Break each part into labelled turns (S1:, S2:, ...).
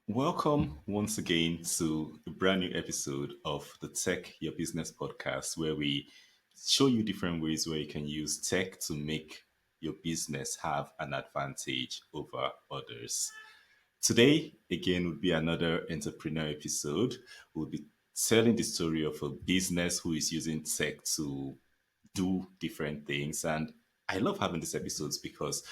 S1: Welcome once again to a brand new episode of the Tech Your Business podcast, where we show you different ways where you can use tech to make your business have an advantage over others. Today, again, would be another entrepreneur episode. We'll be telling the story of a business who is using tech to do different things. And I love having these episodes because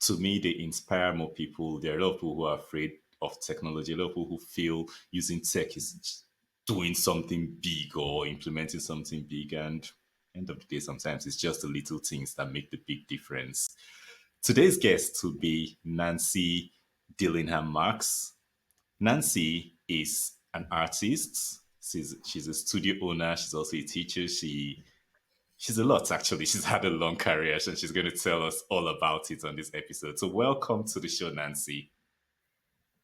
S1: to me, they inspire more people. There are a lot of people who are afraid of technology, a lot of people who feel using tech is doing something big or implementing something big. And end of the day, sometimes it's just the little things that make the big difference. Today's guest will be Nancy Dillingham Marks. Nancy is an artist. She's a studio owner. She's also a teacher. She's a lot, actually. She's had a long career, and she's going to tell us all about it on this episode. So, welcome to the show, Nancy.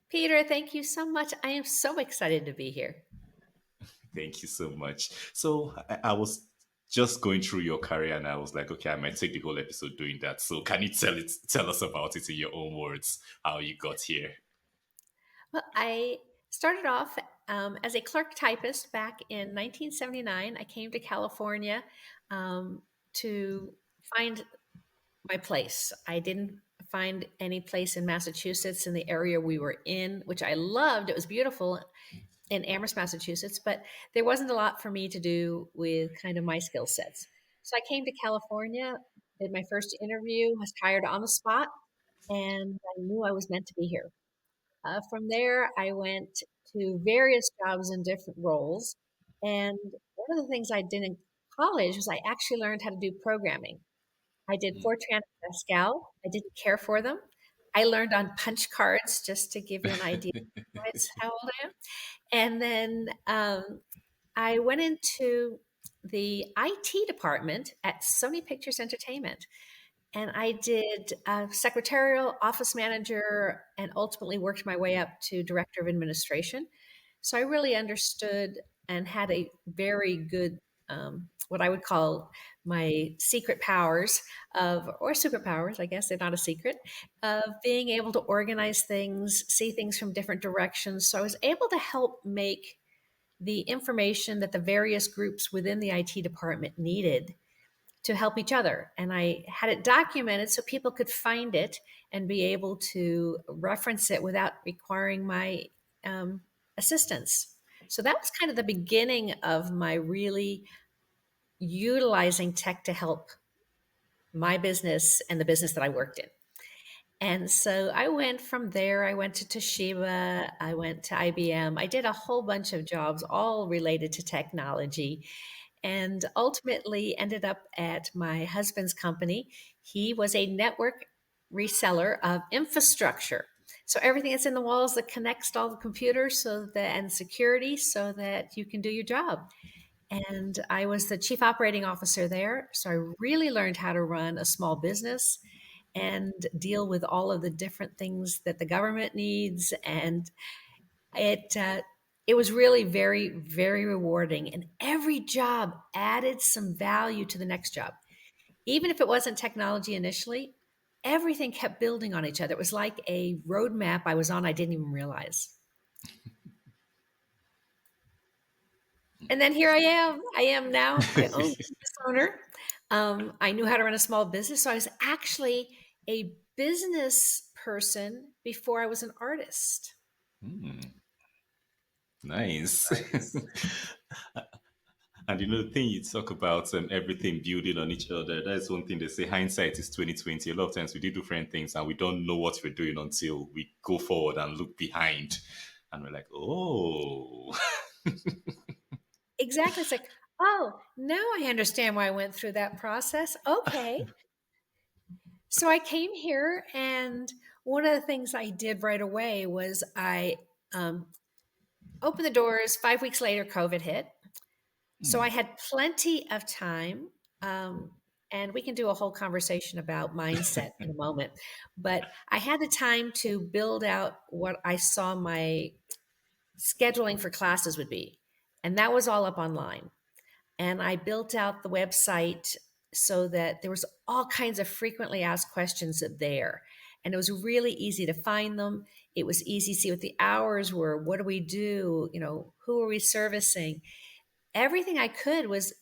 S2: Peter, thank you so much. I am so excited to be here.
S1: Thank you so much. So, I was just going through your career, and I was like, okay, I might take the whole episode doing that. So, can you tell us about it in your own words, how you got here?
S2: Well, I started off as a clerk typist back in 1979. I came to California to find my place. I didn't find any place in Massachusetts in the area we were in, which I loved. It was beautiful in Amherst, Massachusetts, but there wasn't a lot for me to do with kind of my skill sets. So I came to California, did my first interview, was hired on the spot, and I knew I was meant to be here. From there, I went to various jobs in different roles. And one of the things I did in college was I actually learned how to do programming. I did Fortran and Pascal. I didn't care for them. I learned on punch cards just to give you an idea of how old I am. And then I went into the IT department at Sony Pictures Entertainment. And I did secretarial, office manager, and ultimately worked my way up to director of administration. So I really understood and had a very good, what I would call my secret powers or superpowers, I guess they're not a secret, of being able to organize things, see things from different directions. So I was able to help make the information that the various groups within the IT department needed to help each other. And I had it documented so people could find it and be able to reference it without requiring my assistance. So that was kind of the beginning of my really utilizing tech to help my business and the business that I worked in. And so I went from there. I went to Toshiba. I went to IBM. I did a whole bunch of jobs, all related to technology, and ultimately ended up at my husband's company. He was a network reseller of infrastructure. So everything that's in the walls that connects to all the computers and security so that you can do your job. And I was the chief operating officer there. So I really learned how to run a small business and deal with all of the different things that the government needs. And it was really very, very rewarding. And every job added some value to the next job. Even if it wasn't technology initially, everything kept building on each other. It was like a roadmap I was on, I didn't even realize. And then here I am. I am now my own business owner. I knew how to run a small business. So I was actually a business person before I was an artist.
S1: Nice. And the thing you talk about everything building on each other, that's one thing they say hindsight is 2020. A lot of times we do different things and we don't know what we're doing until we go forward and look behind. And we're like, oh.
S2: Exactly. It's like, oh, now I understand why I went through that process. Okay. So I came here, and one of the things I did right away was I opened the doors. 5 weeks later, COVID hit. So I had plenty of time. And we can do a whole conversation about mindset in a moment. But I had the time to build out what I saw my scheduling for classes would be. And that was all up online. And I built out the website so that there was all kinds of frequently asked questions there. And it was really easy to find them. It was easy to see what the hours were. What do we do? Who are we servicing? Everything I could was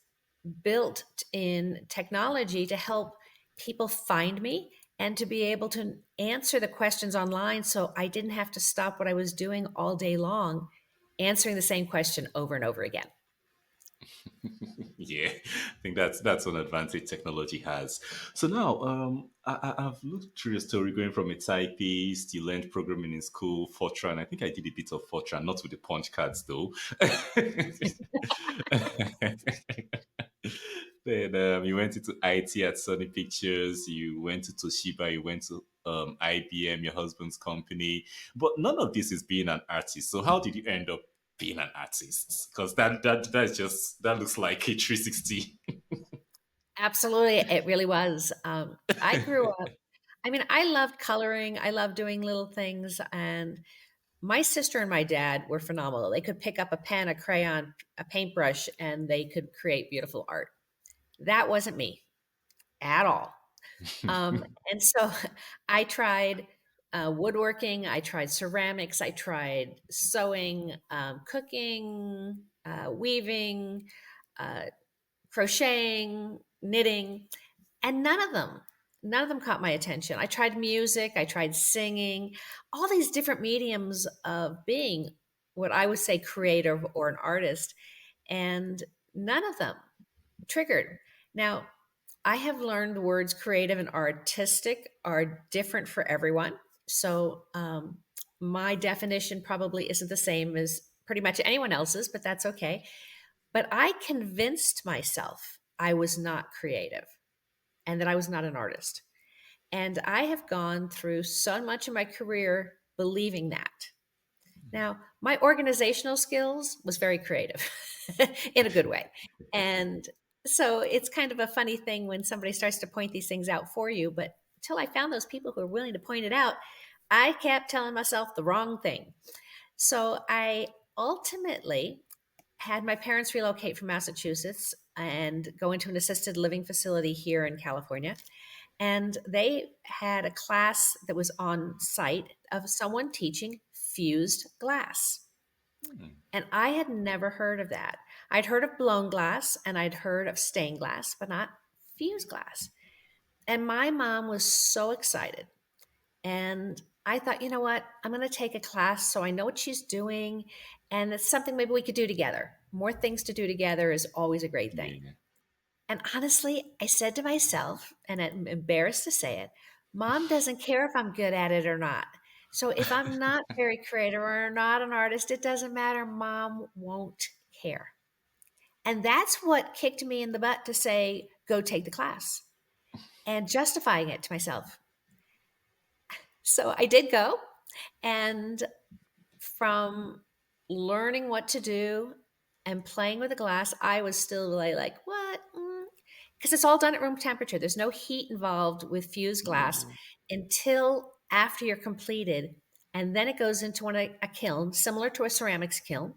S2: built in technology to help people find me and to be able to answer the questions online so I didn't have to stop what I was doing all day long answering the same question over and over again.
S1: Yeah, I think that's one advantage technology has. So now, I've looked through your story going from a typist, you learned programming in school, Fortran. I think I did a bit of Fortran, not with the punch cards though. Then you went into IT at Sony Pictures. You went to Toshiba. You went to IBM, your husband's company. But none of this is being an artist. So how did you end up being an artist? Because that looks like a 360.
S2: Absolutely, it really was. I grew up, I mean, I loved coloring, I loved doing little things, and my sister and my dad were phenomenal. They could pick up a pen, a crayon, a paintbrush, and they could create beautiful art. That wasn't me at all. And so I tried woodworking, I tried ceramics, I tried sewing, cooking, weaving, uh, crocheting, knitting, and none of them caught my attention. I tried music, I tried singing, all these different mediums of being what I would say creative or an artist, and none of them triggered. Now, I have learned the words creative and artistic are different for everyone. So, my definition probably isn't the same as pretty much anyone else's, but that's okay. But I convinced myself I was not creative and that I was not an artist. And I have gone through so much of my career believing that. Now, my organizational skills was very creative in a good way. And so it's kind of a funny thing when somebody starts to point these things out for you. But until I found those people who were willing to point it out, I kept telling myself the wrong thing. So I ultimately had my parents relocate from Massachusetts and go into an assisted living facility here in California. And they had a class that was on site of someone teaching fused glass. And I had never heard of that. I'd heard of blown glass and I'd heard of stained glass, but not fused glass. And my mom was so excited. And I thought, you know what? I'm going to take a class so I know what she's doing. And it's something maybe we could do together. More things to do together is always a great thing.
S1: Yeah.
S2: And honestly, I said to myself, and I'm embarrassed to say it, Mom doesn't care if I'm good at it or not. So if I'm not very creative or not an artist, it doesn't matter. Mom won't care. And that's what kicked me in the butt to say, go take the class and justifying it to myself. So I did go. And from learning what to do and playing with the glass, I was still really like, what? Because it's all done at room temperature. There's no heat involved with fused glass
S1: Oh.
S2: until after you're completed. And then it goes into a kiln, similar to a ceramics kiln.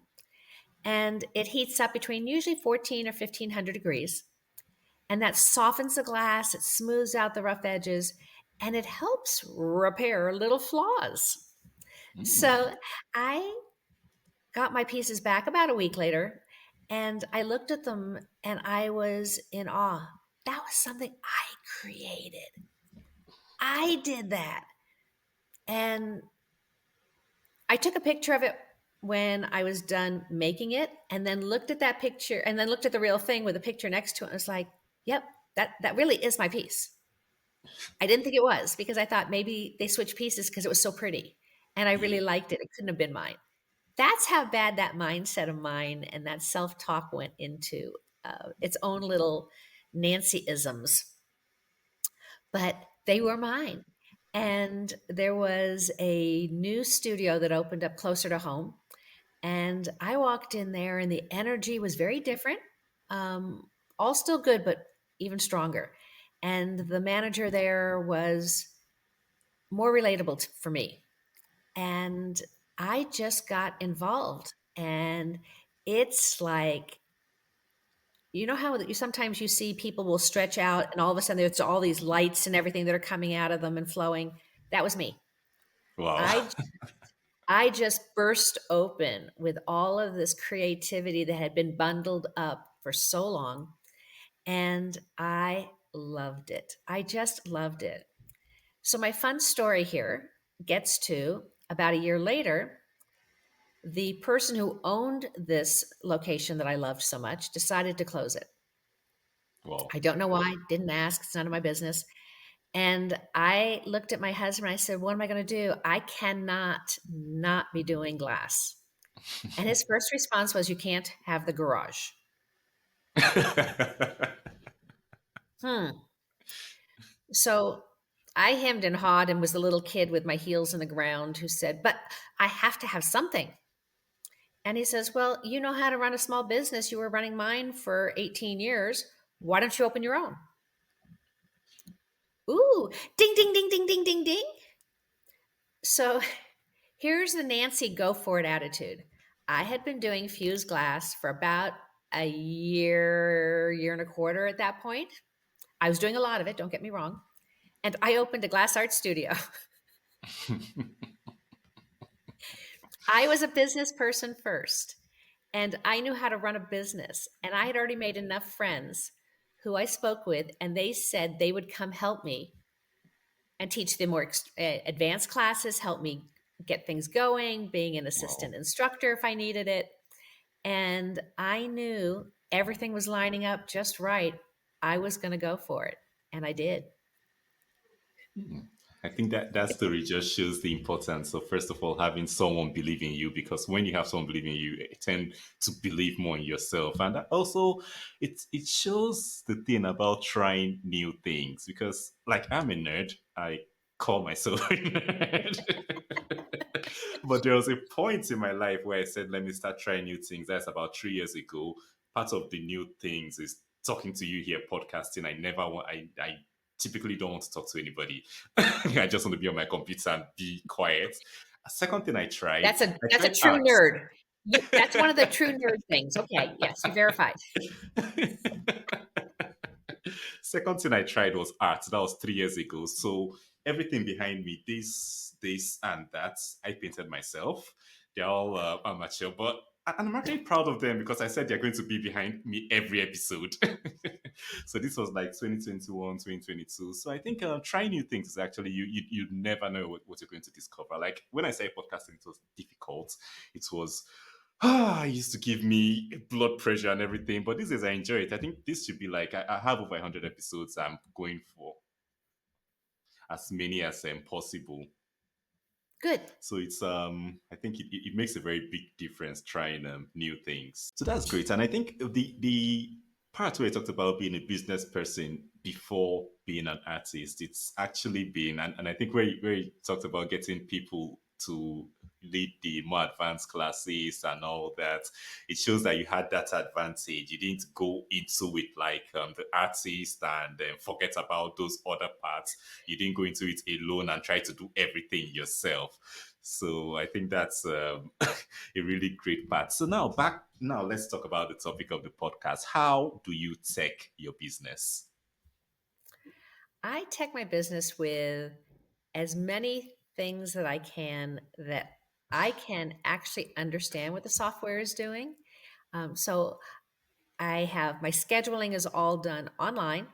S2: And it heats up between usually 14 or 1500 degrees. And that softens the glass, it smooths out the rough edges, and it helps repair little flaws. So I got my pieces back about a week later, and I looked at them and I was in awe. That was something I created. I did that. And I took a picture of it when I was done making it and then looked at that picture and then looked at the real thing with a picture next to it and was like, yep, that really is my piece. I didn't think it was because I thought maybe they switched pieces because it was so pretty. And I really
S1: Yeah.
S2: liked it. It couldn't have been mine. That's how bad that mindset of mine and that self talk went into its own little Nancy isms, but they were mine. And there was a new studio that opened up closer to home. And I walked in there, and the energy was very different. All still good, but even stronger. And the manager there was more relatable for me. And I just got involved. And it's like, you know how you sometimes you see people will stretch out and all of a sudden there's all these lights and everything that are coming out of them and flowing. That was me.
S1: Wow.
S2: I I just burst open with all of this creativity that had been bundled up for so long, and I loved it. I just loved it. So my fun story here gets to about a year later, the person who owned this location that I loved so much decided to close it.
S1: Wow.
S2: I don't know why, didn't ask, it's none of my business. And I looked at my husband, I said, "What am I going to do? I cannot not be doing glass." And his first response was, "You can't have the garage." Hmm. So I hemmed and hawed and was the little kid with my heels in the ground who said, "But I have to have something." And he says, "Well, you know how to run a small business. You were running mine for 18 years. Why don't you open your own?" Ooh, ding, ding, ding, ding, ding, ding, ding. So here's the Nancy go for it attitude. I had been doing fused glass for about a year, year and a quarter at that point. I was doing a lot of it, don't get me wrong. And I opened a glass art studio. I was a business person first, and I knew how to run a business. And I had already made enough friends who I spoke with, and they said they would come help me and teach the more advanced classes, help me get things going, being an
S1: Wow.
S2: assistant instructor if I needed it. And I knew everything was lining up just right. I was going to go for it. And I did.
S1: I think that story just shows the importance of, first of all, having someone believe in you, because when you have someone believe in you, you tend to believe more in yourself. And that also, it shows the thing about trying new things, because like I'm a nerd. I call myself a nerd. But there was a point in my life where I said, let me start trying new things. That's about 3 years ago. Part of the new things is talking to you here, podcasting. I typically don't want to talk to anybody. I just want to be on my computer and be quiet. A second thing I
S2: That's a
S1: tried
S2: true
S1: art.
S2: nerd. That's one of the true nerd things. Okay, yes, you verified.
S1: Second thing I tried was art. That was 3 years ago. So everything behind me, this, and that, I painted myself. They're all amateur, but I'm actually proud of them because I said they're going to be behind me every episode. So this was like 2021, 2022. So I think trying new things is actually, you never know what you're going to discover. Like when I say podcasting, it was difficult. It was it used to give me blood pressure and everything, but these days I enjoy it. I think this should be like, I have over 100 episodes. I'm going for as many as possible.
S2: Good.
S1: So it's I think it makes a very big difference trying new things. So that's great. And I think the part where I talked about being a business person before being an artist, it's actually been, and I think where you talked about getting people to lead the more advanced classes and all that, it shows that you had that advantage. You didn't go into it like the artist and then forget about those other parts. You didn't go into it alone and try to do everything yourself. So I think that's a really great part. So now let's talk about the topic of the podcast. How do you tech your business?
S2: I tech my business with as many things that I can that I can actually understand what the software is doing. So I have my scheduling is all done online,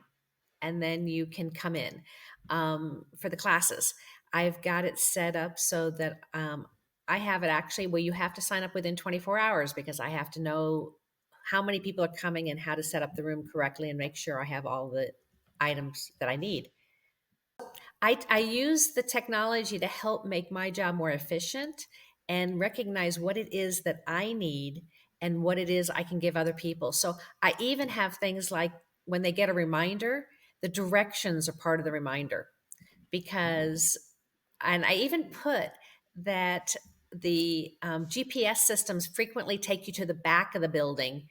S2: and then you can come in for the classes. I've got it set up so that I have it actually where you have to sign up within 24 hours because I have to know how many people are coming and how to set up the room correctly and make sure I have all the items that I need. I use the technology to help make my job more efficient and recognize what it is that I need and what it is I can give other people. So I even have things like when they get a reminder, the directions are part of the reminder because, and I even put that the GPS systems frequently take you to the back of the building.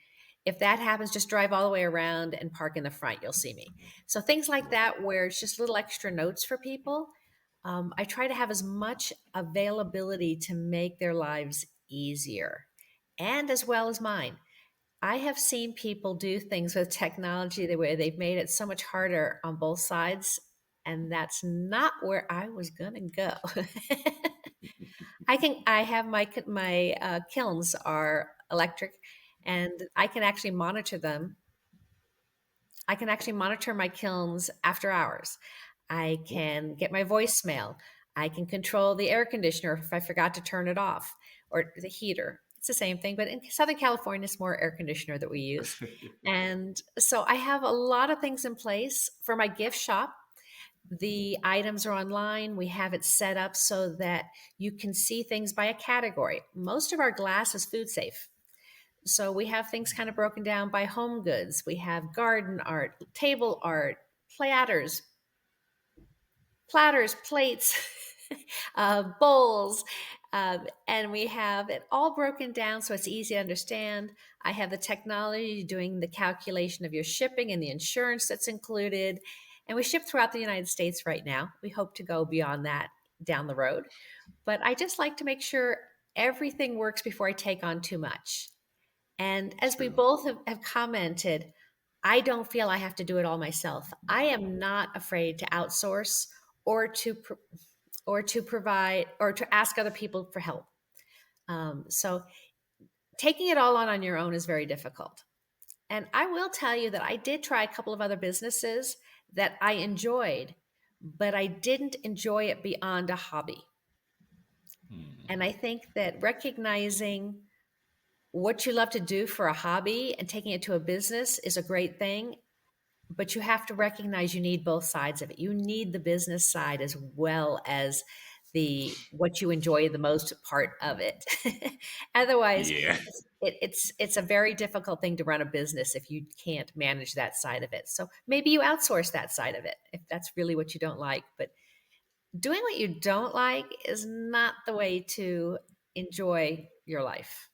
S2: If that happens, just drive all the way around and park in the front. You'll see me. So things like that, where it's just little extra notes for people. I try to have as much availability to make their lives easier and as well as mine. I have seen people do things with technology the way they've made it so much harder on both sides. and that's not where I was gonna go. I have my kilns are electric, and I can actually monitor them. I can actually monitor my kilns after hours. I
S1: Oh,
S2: can get my voicemail. I can control the air conditioner if I forgot to turn it off, or the heater. It's the same thing, but in Southern California, it's more air conditioner that we use. And so I have a lot of things in place for my gift shop. The items are online. We have it set up so that you can see things by a category. Most of our glass is food safe. So we have things kind of broken down by home goods. We have garden art, table art, platters, plates, bowls, and we have it all broken down so it's easy to understand. I have the technology doing the calculation of your shipping and the insurance that's included. And we ship throughout the United States right now. We hope to go beyond that down the road. But I just like to make sure everything works before I take on too much. And as we
S1: true.
S2: both have commented, I don't feel I have to do it all myself. I am not afraid to outsource or to provide or to ask other people for help. So taking it all on your own is very difficult. And I will tell you that I did try a couple of other businesses that I enjoyed, but I didn't enjoy it beyond a hobby. And I think that recognizing what you love to do for a hobby and taking it to a business is a great thing, but you have to recognize you need both sides of it. You need the business side as well as the what you enjoy the most part of it. Otherwise,
S1: Yeah.
S2: it's a very difficult thing to run a business if you can't manage that side of it. So maybe you outsource that side of it if that's really what you don't like. But doing what you don't like is not the way to enjoy your life.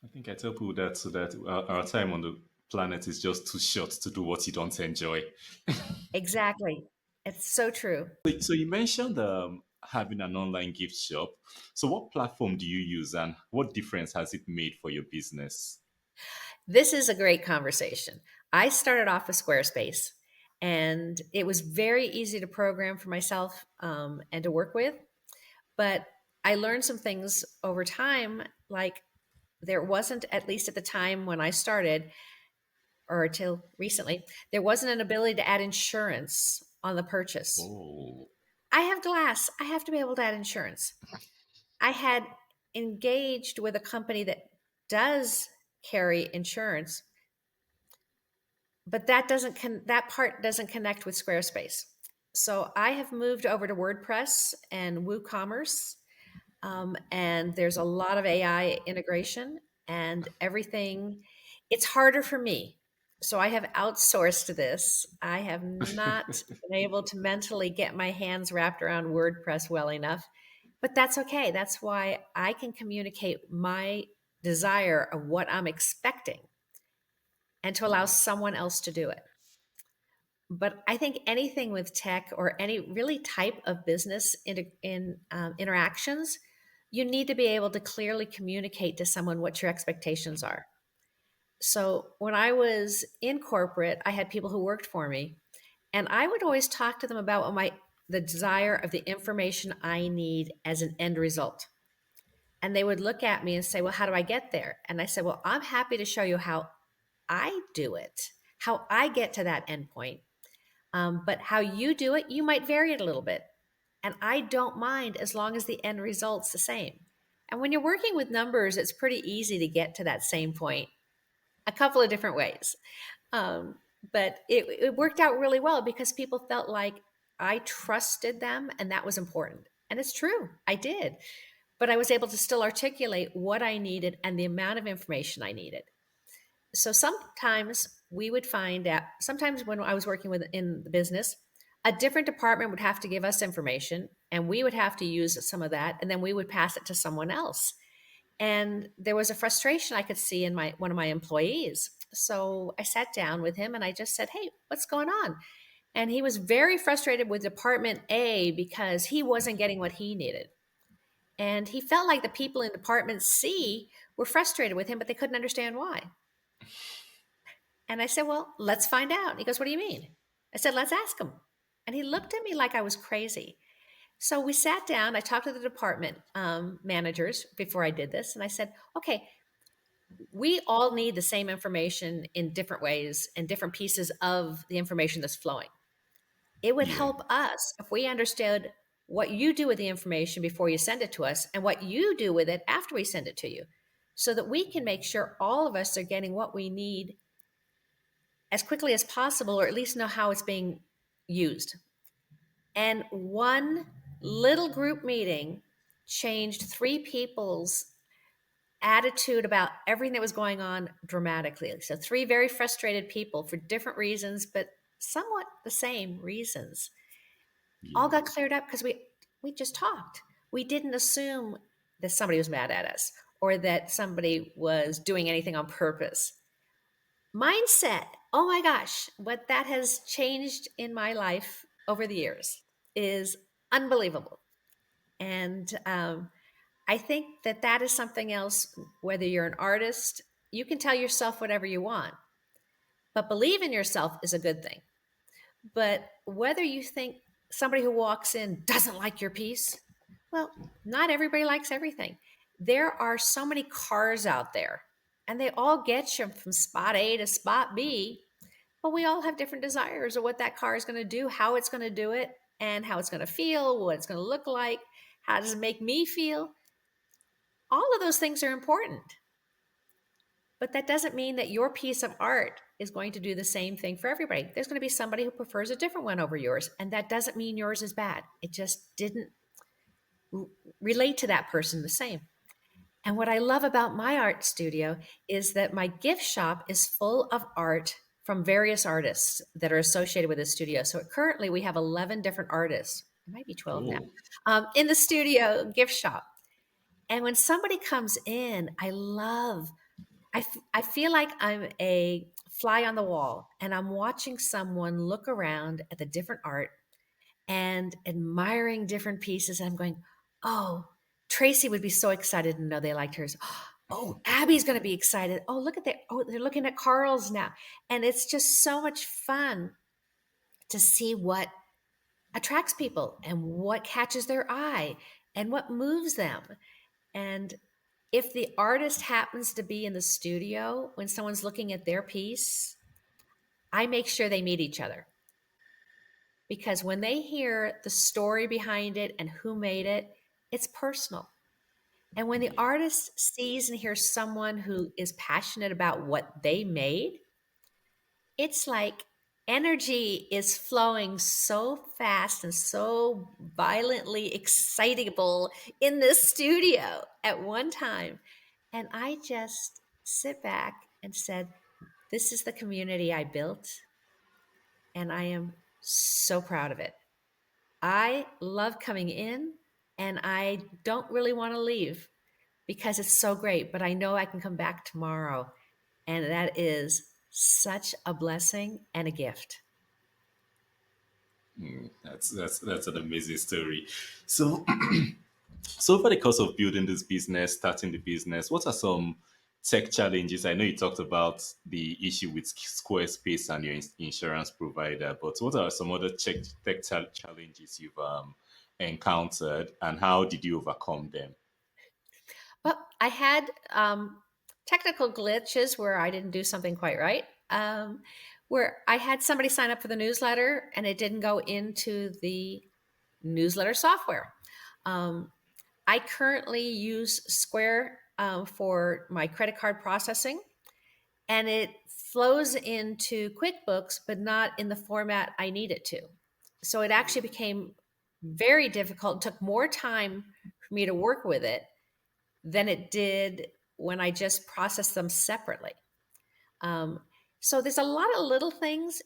S1: I think I tell people that so that our time on the planet is just too short to do what you don't enjoy.
S2: Exactly. It's so true.
S1: So you mentioned having an online gift shop. So what platform do you use and what difference has it made for your business?
S2: This is a great conversation. I started off with Squarespace, and it was very easy to program for myself and to work with. But I learned some things over time, like there wasn't, at least at the time when I started, or till recently, there wasn't an ability to add insurance on the purchase.
S1: Oh,
S2: I have glass, I have to be able to add insurance. I had engaged with a company that does carry insurance, but that part doesn't connect with Squarespace. So I have moved over to WordPress and WooCommerce, and there's a lot of AI integration and everything. It's harder for me, so I have outsourced this. I have not been able to mentally get my hands wrapped around WordPress well enough, but that's okay. That's why I can communicate my desire of what I'm expecting and to allow someone else to do it. But I think anything with tech or any really type of business interactions, you need to be able to clearly communicate to someone what your expectations are. So when I was in corporate, I had people who worked for me, and I would always talk to them about the desire of the information I need as an end result. And they would look at me and say, "Well, how do I get there?" And I said, "Well, I'm happy to show you how I do it, how I get to that endpoint. But how you do it, you might vary it a little bit. And I don't mind as long as the end result's the same." And when you're working with numbers, it's pretty easy to get to that same point a couple of different ways. Um, but it worked out really well because people felt like I trusted them and that was important. And it's true, I did. But I was able to still articulate what I needed and the amount of information I needed. So sometimes we would find out, sometimes when I was working with in the business, a different department would have to give us information and we would have to use some of that and then we would pass it to someone else. And there was a frustration I could see in my one of my employees. So I sat down with him and I just said, "Hey, what's going on?" And he was very frustrated with department A because he wasn't getting what he needed. And he felt like the people in department C were frustrated with him, but they couldn't understand why. And I said, "Well, let's find out." And he goes, "What do you mean?" I said, let's ask him. And he looked at me like I was crazy. So we sat down. I talked to the department managers before I did this. And I said, okay, we all need the same information in different ways and different pieces of the information that's flowing. It would
S1: Yeah.
S2: help us if we understood what you do with the information before you send it to us and what you do with it after we send it to you, so that we can make sure all of us are getting what we need as quickly as possible, or at least know how it's being used. And one little group meeting changed three people's attitude about everything that was going on dramatically. So, three very frustrated people for different reasons, but somewhat the same reasons, all
S1: Yeah.
S2: got cleared up because we just talked. We didn't assume that somebody was mad at us or that somebody was doing anything on purpose. Mindset. Oh my gosh, what that has changed in my life over the years is unbelievable. And I think that that is something else. Whether you're an artist, you can tell yourself whatever you want, but believe in yourself is a good thing. But whether you think somebody who walks in doesn't like your piece, well, not everybody likes everything. There are so many cars out there, and they all get you from spot A to spot B, but we all have different desires of what that car is going to do, how it's going to do it, and how it's going to feel, what it's going to look like, how does it make me feel. All of those things are important. But that doesn't mean that your piece of art is going to do the same thing for everybody. There's going to be somebody who prefers a different one over yours. And that doesn't mean yours is bad. It just didn't relate to that person the same. And what I love about my art studio is that my gift shop is full of art from various artists that are associated with the studio. So currently we have 11 different artists, it might be 12 now,
S1: Oh,
S2: in the studio gift shop. And when somebody comes in, I feel like I'm a fly on the wall and I'm watching someone look around at the different art and admiring different pieces. And I'm going, oh, Tracy would be so excited to know they liked hers. Oh, Abby's going to be excited. Oh, look at that. Oh, they're looking at Carl's now. And it's just so much fun to see what attracts people and what catches their eye and what moves them. And if the artist happens to be in the studio when someone's looking at their piece, I make sure they meet each other. Because when they hear the story behind it and who made it, it's personal. And when the
S1: yeah.
S2: artist sees and hears someone who is passionate about what they made, it's like energy is flowing so fast and so violently excitable in this studio at one time. And I just sit back and said, this is the community I built, and I am so proud of it. I love coming in, and I don't really want to leave because it's so great, but I know I can come back tomorrow. And that is such a blessing and a gift.
S1: That's an amazing story. So so over the course of building this business, starting the business, what are some tech challenges? I know you talked about the issue with Squarespace and your insurance provider, but what are some other challenges you've encountered, and how did you overcome them?
S2: Well, I had technical glitches where I didn't do something quite right. Where I had somebody sign up for the newsletter and it didn't go into the newsletter software. Um, I currently use Square for my credit card processing, and it flows into QuickBooks, but not in the format I need it to. So it actually became very difficult, took more time for me to work with it than it did when I just processed them separately. Um, so there's a lot of little things.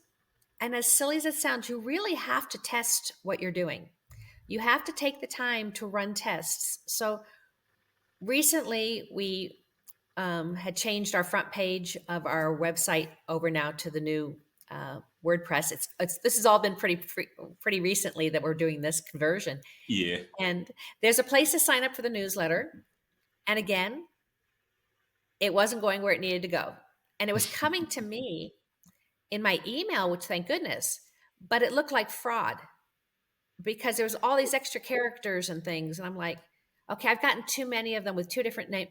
S2: And as silly as it sounds, you really have to test what you're doing. You have to take the time to run tests. So recently, we had changed our front page of our website over now to the new WordPress. This has all been pretty recently that we're doing this conversion.
S1: Yeah.
S2: And there's a place to sign up for the newsletter. And again, it wasn't going where it needed to go. And it was coming to me in my email, which thank goodness, but it looked like fraud because there was all these extra characters and things. And I'm like, okay, I've gotten too many of them with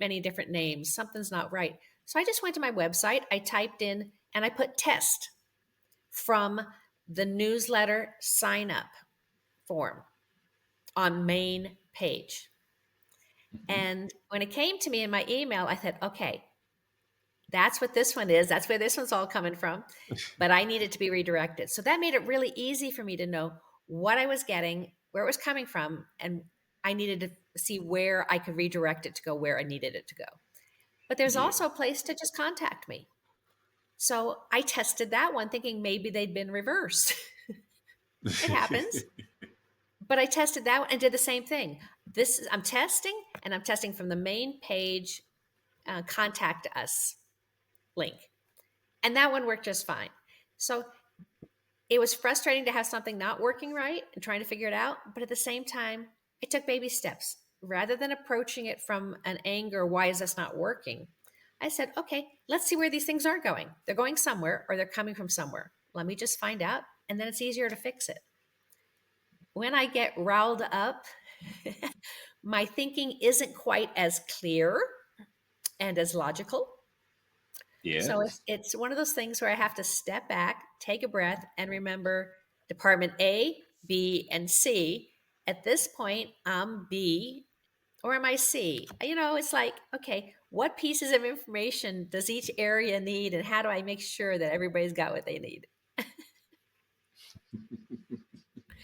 S2: many different names. Something's not right. So I just went to my website. I typed in and I put test from the newsletter sign up form on main page. And when it came to me in my email, I said, okay, that's what this one is. That's where this one's all coming from. But I needed to be redirected. So that made it really easy for me to know what I was getting, where it was coming from, and I needed to see where I could redirect it to go where I needed it to go. But there's also a
S1: Yes.
S2: place to just contact me. So I tested that one thinking maybe they'd been reversed. It happens. But I tested that one and did the same thing. I'm testing, and I'm testing from the main page, contact us link. And that one worked just fine. So it was frustrating to have something not working right and trying to figure it out. But at the same time, I took baby steps. Rather than approaching it from an anger, why is this not working? I said, okay, let's see where these things are going. They're going somewhere or they're coming from somewhere. Let me just find out. And then it's easier to fix it. When I get riled up, my thinking isn't quite as clear and as logical. So
S1: Yes.
S2: it's one of those things where I have to step back, take a breath, and remember department A, B, and C. At this point, I'm B or am I C? It's like, okay, what pieces of information does each area need, and how do I make sure that everybody's got what they need?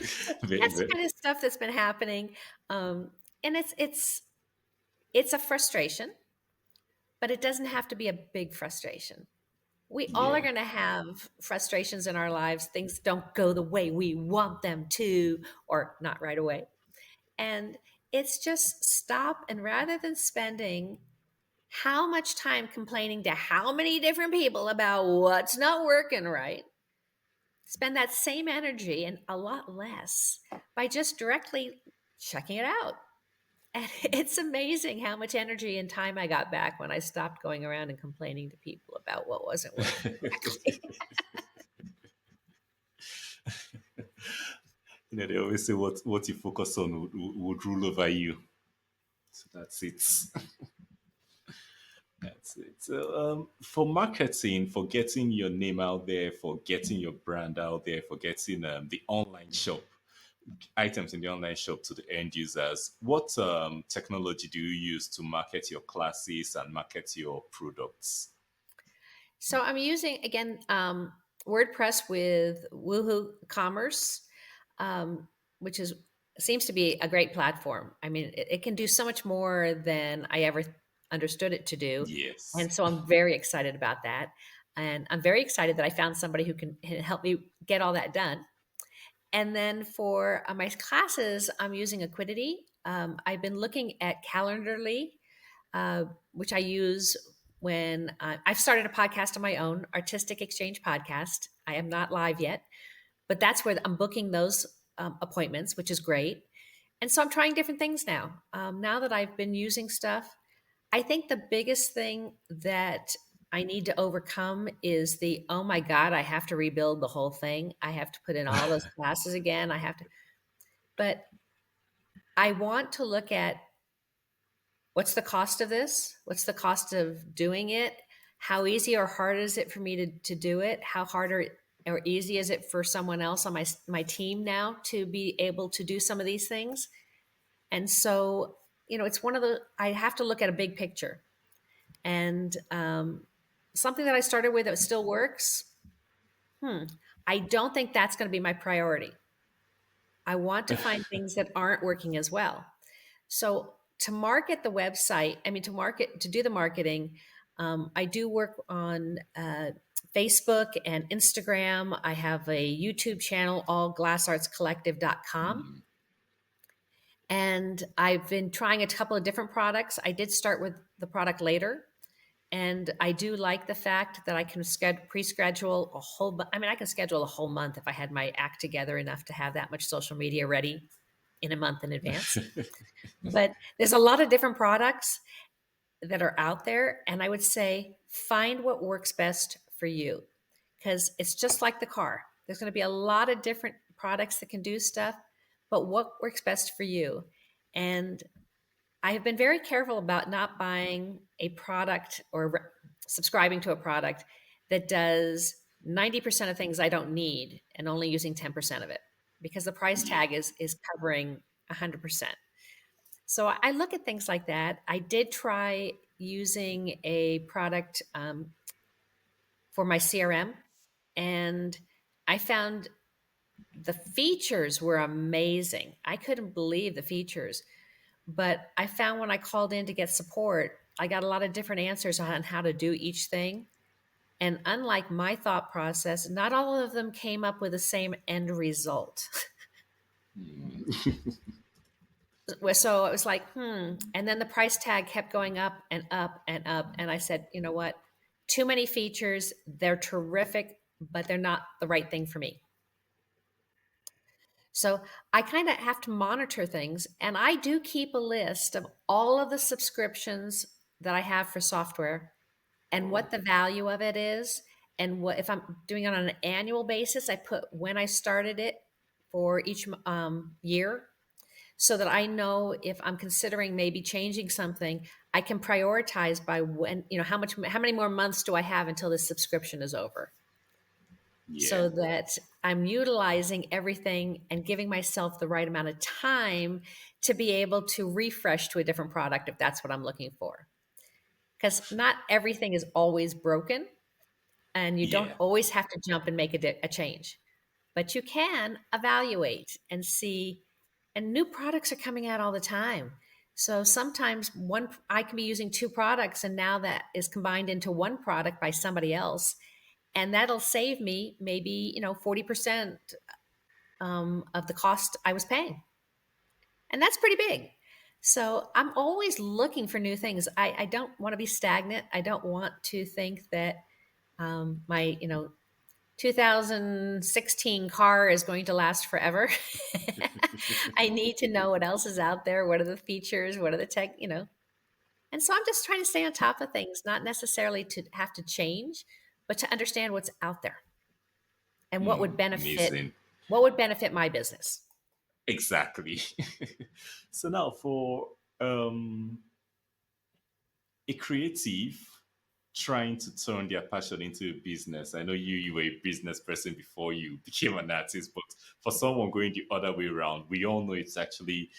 S2: So
S1: Very,
S2: that's the
S1: very,
S2: kind of stuff that's been happening, and it's a frustration, but it doesn't have to be a big frustration. We all are
S1: yeah.
S2: going to have frustrations in our lives. Things don't go the way we want them to, or not right away. And it's just stop, and rather than spending how much time complaining to how many different people about what's not working right, spend that same energy and a lot less by just directly checking it out. And it's amazing how much energy and time I got back when I stopped going around and complaining to people about what wasn't working correctly.
S1: They always say what you focus on would rule over you. So that's it. That's it. So, for marketing, for getting your name out there, for getting your brand out there, for getting the online shop items in the online shop to the end users, what technology do you use to market your classes and market your products?
S2: So I'm using again WordPress with Woohoo Commerce, which is seems to be a great platform. I mean, it can do so much more than I ever understood it to do,
S1: Yes.
S2: and so I'm very excited about that. And I'm very excited that I found somebody who can help me get all that done. And then for my classes, I'm using Equidity. I've been looking at Calendarly, which I use when I've started a podcast of my own, Artistic Exchange Podcast. I am not live yet, but that's where I'm booking those appointments, which is great. And so I'm trying different things now. Now that I've been using stuff, I think the biggest thing that I need to overcome is the, oh my God, I have to rebuild the whole thing. I have to put in all those classes again. But I want to look at what's the cost of this? What's the cost of doing it? How easy or hard is it for me to do it? How hard or easy is it for someone else on my team now to be able to do some of these things? And so, it's one of I have to look at a big picture. And something that I started with that still works, I don't think that's going to be my priority. I want to find things that aren't working as well. So to market the website, to do the marketing, I do work on Facebook and Instagram. I have a YouTube channel, allglassartscollective.com. And I've been trying a couple of different products. I did start with the product later. And I do like the fact that I can pre-schedule a whole. I can schedule a whole month if I had my act together enough to have that much social media ready in a month in advance. But there's a lot of different products that are out there, and I would say find what works best for you, because it's just like the car. There's going to be a lot of different products that can do stuff, but what works best for you? And I have been very careful about not buying a product or subscribing to a product that does 90% of things I don't need and only using 10% of it, because the price
S1: Yeah.
S2: tag is covering 100%. So I look at things like that. I did try using a product for my CRM, and I found the features were amazing. I couldn't believe the features. But I found when I called in to get support, I got a lot of different answers on how to do each thing. And unlike my thought process, not all of them came up with the same end result. So it was like, And then the price tag kept going up and up and up. And I said, you know what? Too many features. They're terrific, but they're not the right thing for me. So I kind of have to monitor things. And I do keep a list of all of the subscriptions that I have for software and what the value of it is. And what if I'm doing it on an annual basis, I put when I started it for each year, so that I know if I'm considering maybe changing something, I can prioritize by when, how many more months do I have until this subscription is over,
S1: Yeah.
S2: so that I'm utilizing everything and giving myself the right amount of time to be able to refresh to a different product if that's what I'm looking for. Because not everything is always broken, and you don't
S1: Yeah.
S2: always have to jump and make a change, but you can evaluate and see. And new products are coming out all the time. So sometimes I can be using two products, and now that is combined into one product by somebody else, and that'll save me maybe 40% of the cost I was paying, and that's pretty big. So I'm always looking for new things. I don't want to be stagnant. I don't want to think that my 2016 car is going to last forever. I need to know what else is out there. What are the features? What are the tech? And so I'm just trying to stay on top of things, not necessarily to have to change, but to understand what's out there and
S1: Amazing.
S2: what would benefit my business.
S1: Exactly. So now for um, a creative trying to turn their passion into a business. I know you were a business person before you became an artist, but for someone going the other way around, we all know it's actually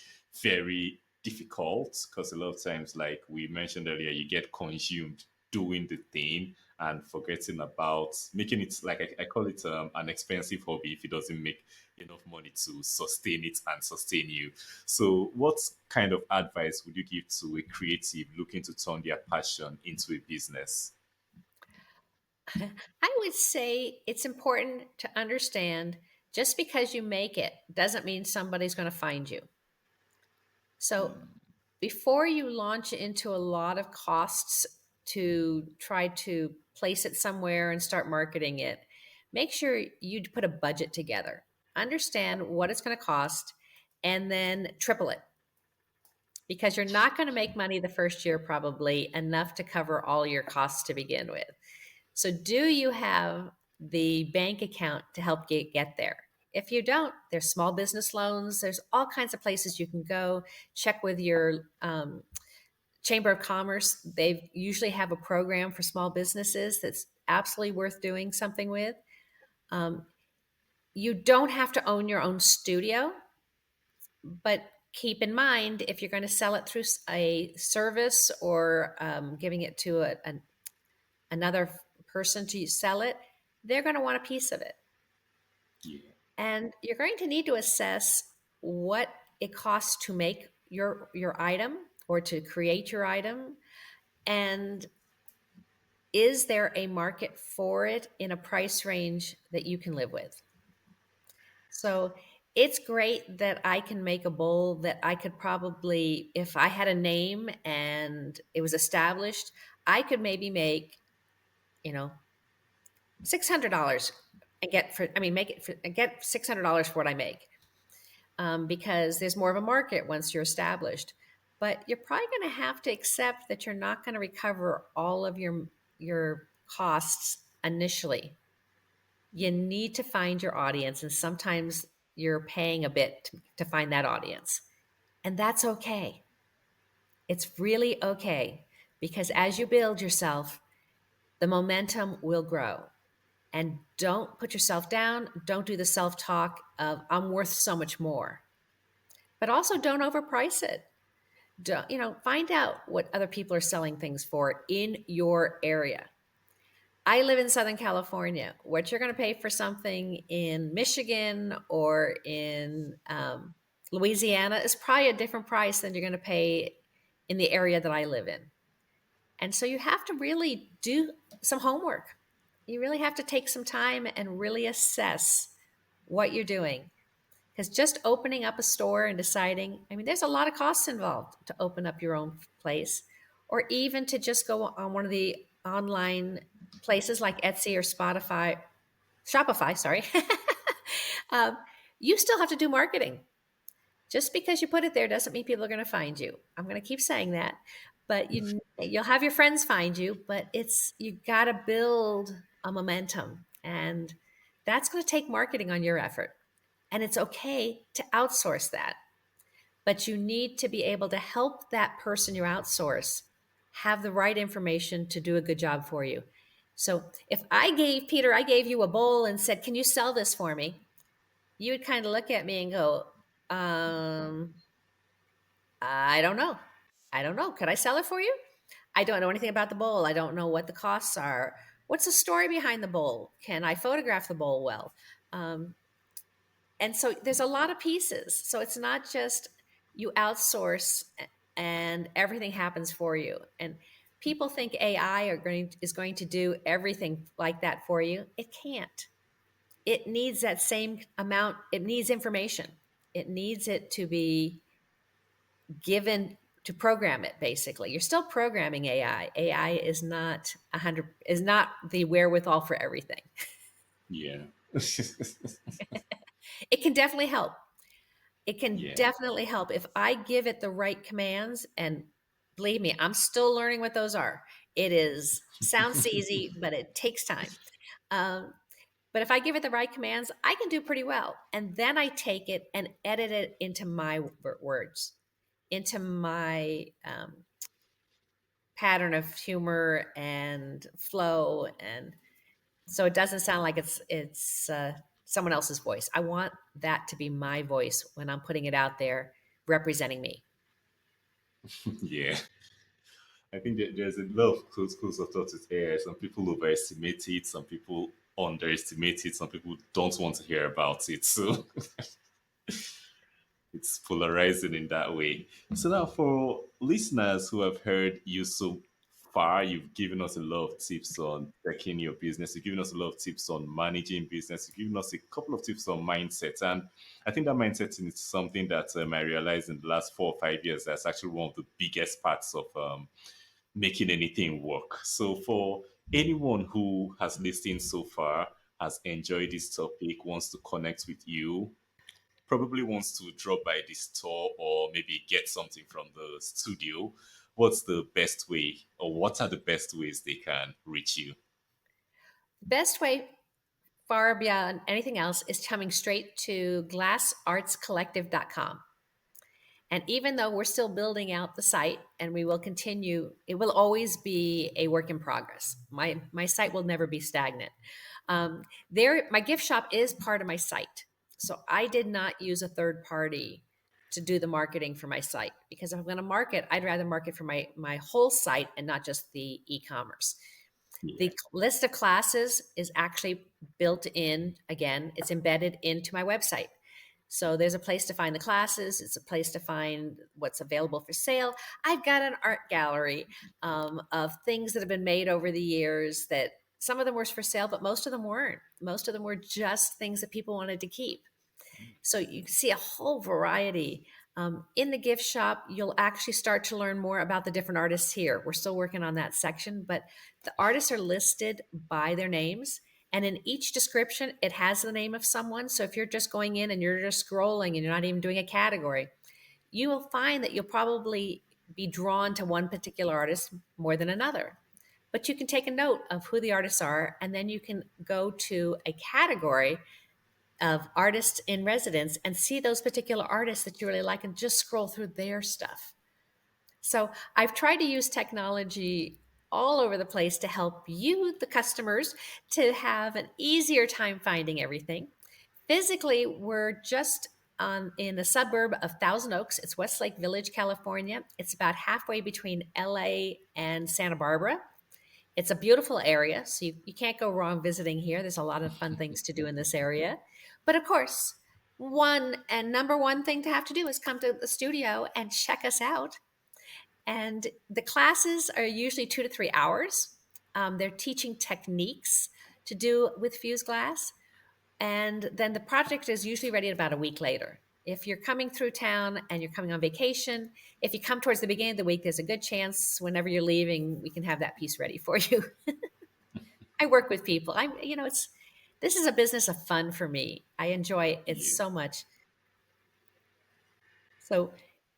S1: very difficult because a lot of times, like we mentioned earlier, you get consumed doing the thing and forgetting about making it, like I call it an expensive hobby if it doesn't make enough money to sustain it and sustain you. So what kind of advice would you give to a creative looking to turn their passion into a business?
S2: I would say it's important to understand, just because you make it doesn't mean somebody's going to find you. So before you launch into a lot of costs to try to place it somewhere and start marketing it, make sure you put a budget together. Understand what it's going to cost, and then triple it, because you're not going to make money the first year, probably enough to cover all your costs to begin with. So, do you have the bank account to help you get there? If you don't, there's small business loans. There's all kinds of places you can go. Check with your Chamber of Commerce. They usually have a program for small businesses that's absolutely worth doing something with. Um, you don't have to own your own studio, but keep in mind, if you're going to sell it through a service or giving it to another person to sell it, they're going to want a piece of it.
S1: Yeah.
S2: And you're going to need to assess what it costs to make your item or to create your item, and is there a market for it in a price range that you can live with. So it's great that I can make a bowl that I could probably, if I had a name and it was established, I could maybe make, you know, $600 and make it for, and get $600 for what I make, because there's more of a market once you're established. But you're probably going to have to accept that you're not going to recover all of your costs initially. You need to find your audience, and sometimes you're paying a bit to find that audience. And that's okay. It's really okay because as you build yourself, the momentum will grow. And don't put yourself down. Don't do the self talk of, I'm worth so much more. But also don't overprice it. Don't, find out what other people are selling things for in your area. I live in Southern California. What you're going to pay for something in Michigan or in Louisiana is probably a different price than you're going to pay in the area that I live in. And so you have to really do some homework. You really have to take some time and really assess what you're doing. Because just opening up a store and deciding, I mean, there's a lot of costs involved to open up your own place, or even to just go on one of the online places like Etsy or Shopify, sorry. um, you still have to do marketing. Just because you put it there doesn't mean people are going to find you. I'm going to keep saying that, but you'll have your friends find you. But you got to build a momentum, and that's going to take marketing on your effort. And it's okay to outsource that, but you need to be able to help that person you outsource have the right information to do a good job for you. So if I gave you a bowl and said, "Can you sell this for me?" You would kind of look at me and go, um, I don't know. I don't know. Could I sell it for you? I don't know anything about the bowl. I don't know what the costs are. What's the story behind the bowl? Can I photograph the bowl well? Um, and so there's a lot of pieces. So it's not just you outsource and everything happens for you. And people think AI is going to do everything like that for you. It can't. It needs that same amount. It needs information. It needs it to be given to program it. Basically, you're still programming AI. AI is not 100, is not the wherewithal for everything.
S1: Yeah.
S2: It can definitely help. It can
S1: Yeah.
S2: definitely help if I give it the right commands. And believe me, I'm still learning what those are. It is sounds easy, but it takes time. Um, but if I give it the right commands, I can do pretty well. And then I take it and edit it into my words, into my pattern of humor and flow, and so it doesn't sound like it's someone else's voice. I want that to be my voice when I'm putting it out there, representing me.
S1: Yeah. I think that there's a lot of schools of thought with AI. Some people overestimate it, some people underestimate it, some people don't want to hear about it. So it's polarizing in that way. So now for listeners who have heard you so far, you've given us a lot of tips on taking your business. You've given us a lot of tips on managing business. You've given us a couple of tips on mindset. And I think that mindset is something that I realized in the last 4 or 5 years. That's actually one of the biggest parts of making anything work. So for anyone who has listened so far, has enjoyed this topic, wants to connect with you, probably wants to drop by the store or maybe get something from the studio, what's the best way or what are the best ways they can reach you?
S2: The best way, far beyond anything else, is coming straight to glassartscollective.com. And even though we're still building out the site and we will continue, it will always be a work in progress. My site will never be stagnant. My gift shop is part of my site. So I did not use a third party to do the marketing for my site, because if I'm going to market, I'd rather market for my whole site and not just the e-commerce.
S1: Yeah.
S2: The list of classes is actually built in, again, it's embedded into my website. So there's a place to find the classes. It's a place to find what's available for sale. I've got an art gallery of things that have been made over the years, that some of them were for sale, but most of them weren't. Most of them were just things that people wanted to keep. So you can see a whole variety. In the gift shop, you'll actually start to learn more about the different artists here. We're still working on that section, but the artists are listed by their names. And in each description, it has the name of someone. So if you're just going in and you're just scrolling and you're not even doing a category, you will find that you'll probably be drawn to one particular artist more than another. but you can take a note of who the artists are, and then you can go to a category of artists in residence and see those particular artists that you really like and just scroll through their stuff. So I've tried to use technology all over the place to help you, the customers, to have an easier time finding everything. Physically, we're just in the suburb of Thousand Oaks. It's Westlake Village, California. It's about halfway between LA and Santa Barbara. It's a beautiful area, so you can't go wrong visiting here. There's a lot of fun things to do in this area. But of course, one and number one thing to have to do is come to the studio and check us out. And the classes are usually 2 to 3 hours. They're teaching techniques to do with fused glass. And then the project is usually ready about a week later. If you're coming through town and you're coming on vacation, if you come towards the beginning of the week, there's a good chance whenever you're leaving, we can have that piece ready for you. I work with people. It's this is a business of fun for me. I enjoy it
S1: Yeah.
S2: so much. So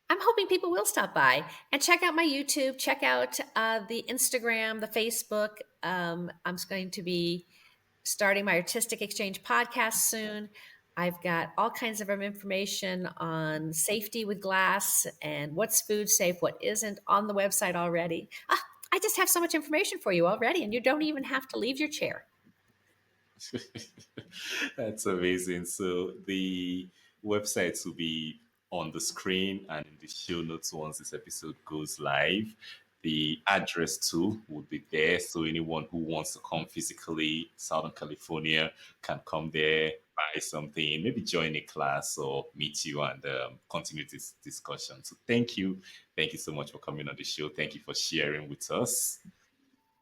S2: I'm hoping people will stop by and check out my YouTube, check out the Instagram, the Facebook. I'm going to be starting my Artistic Exchange podcast soon. I've got all kinds of information on safety with glass and what's food safe, what isn't on the website already. I just have so much information for you already, and you don't even have to leave your chair.
S1: That's amazing. So the websites will be on the screen and in the show notes once this episode goes live. The address too would be there. So anyone who wants to come physically, Southern California, can come there, buy something, maybe join a class or meet you and continue this discussion. So thank you. Thank you so much for coming on the show. Thank you for sharing with us.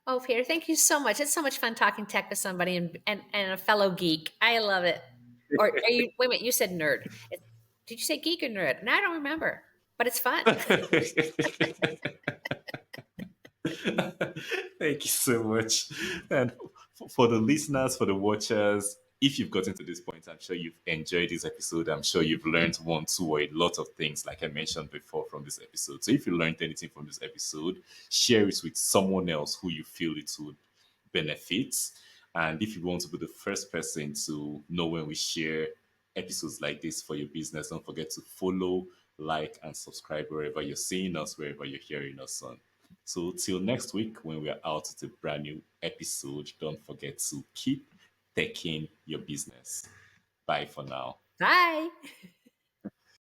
S2: Oh, Peter, thank you so much. It's so much fun talking tech with somebody and a fellow geek. I love it. Or are you, wait a minute, you said nerd. Did you say geek or nerd? No, I don't remember, but it's fun.
S1: Thank you so much. And for the listeners, for the watchers, if you've gotten to this point, I'm sure you've enjoyed this episode. I'm sure you've learned one, two, or a lot of things, like I mentioned before from this episode. So if you learned anything from this episode, share it with someone else who you feel it would benefit. And if you want to be the first person to know when we share episodes like this for your business, don't forget to follow, like, and subscribe wherever you're seeing us, wherever you're hearing us on. So till next week when we are out with a brand new episode, don't forget to keep taking your business. Bye for now.
S2: Bye.